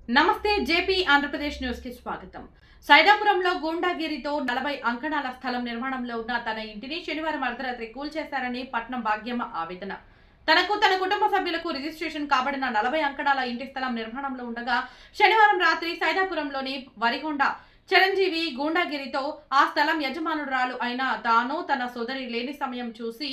నమస్తే JP Andhra Pradesh news కి స్వాగతం. సైదాపురంలో గూండాగిరితో 40 అంకణాల స్థలం నిర్మాణంలో ఉన్న తన ఇంటిని శనివారం అర్ధరాత్రి కూల్చేశారని పట్నం భాగ్యమ్మ ఆవేదన. తనకు తన కుటుంబ సభ్యులకు రిజిస్ట్రేషన్ కాబడిన 40 అంకణాల ఇంటి స్థలం నిర్మాణంలో ఉండగా శనివారం రాత్రి సైదాపురంలోని వరిగొండ చిరంజీవి గూండాగిరితో ఆ స్థలం యజమానురాలు అయిన తాను తన సోదరి లేని సమయం చూసి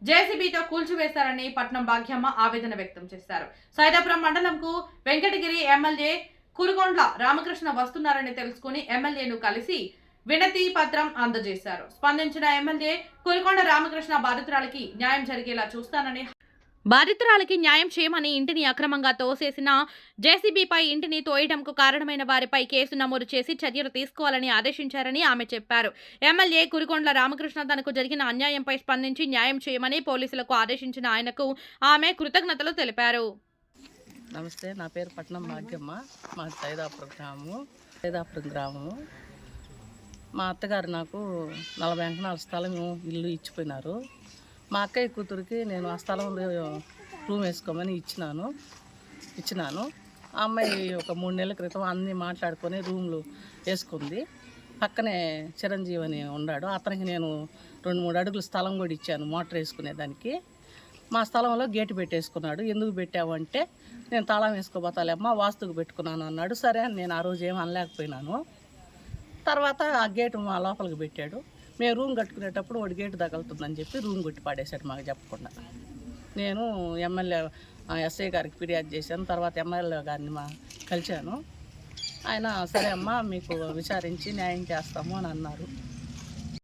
జేసీబీతో కూల్చివేశారని పట్నం భాగ్యమ్మ ఆవేదన వ్యక్తం చేశారు. సైదాపురం మండలంకు వెంకటగిరి ఎమ్మెల్యే కురుగొండ్ల రామకృష్ణ వస్తున్నారని తెలుసుకుని ఎమ్మెల్యేను కలిసి వినతి పత్రం అందజేశారు. స్పందించిన ఎమ్మెల్యే కురుగొండ రామకృష్ణ బాధితురాలకి న్యాయం చేయమని ఇంటిని అక్రమంగా తోసేసిన జేసీబీపై ఇంటిని తోయడంకు కారణమైన వారిపై కేసు నమోదు చేసి చర్యలు తీసుకోవాలని ఆదేశించారని ఆమె చెప్పారు. ఎమ్మెల్యే కురుగొండ్ల రామకృష్ణ తనకు జరిగిన అన్యాయంపై స్పందించి న్యాయం చేయమని పోలీసులకు ఆదేశించిన ఆయనకు ఆమె కృతజ్ఞతలు తెలిపారు. నమస్తే, నా పేరు పట్నం భాగ్యమ్మ. మా సైదాపురం గ్రామము. మా అత్తగారు నాకు 40 అంకణాల స్థలం ఇల్లు ఇచ్చిపోయినారు. మా అక్కయ్య కూతురికి నేను ఆ స్థలంలో రూమ్ వేసుకోమని ఇచ్చినాను. ఆ అమ్మాయి ఒక 3 నెలల క్రితం అన్నీ మాట్లాడుకొని రూమ్లు వేసుకుంది. పక్కనే చిరంజీవి అని ఉన్నాడు. అతనికి నేను 2-3 అడుగుల స్థలం కూడా ఇచ్చాను మోటార్ వేసుకునేదానికి. మా స్థలంలో గేటు పెట్టేసుకున్నాడు. ఎందుకు పెట్టావు అంటే, నేను తాళం వేసుకోబోతాలేమ్మా, వాస్తుకు పెట్టుకున్నాను అన్నాడు. సరే అని నేను ఆ రోజు ఏం అనలేకపోయినాను. తర్వాత ఆ గేటు మా లోపలికి పెట్టాడు. మేము రూమ్ కట్టుకునేటప్పుడు వాడు గేటు తగులుతుందని చెప్పి రూమ్ కొట్టి పాడేశాడు మాకు చెప్పకుండా. నేను ఎమ్మెల్యే ఎస్ఐ గారికి ఫిర్యాదు చేశాను. తర్వాత ఎమ్మెల్యే గారిని కలిశాను. ఆయన సరే అమ్మా, మీకు విచారించి న్యాయం చేస్తాము అని అన్నారు.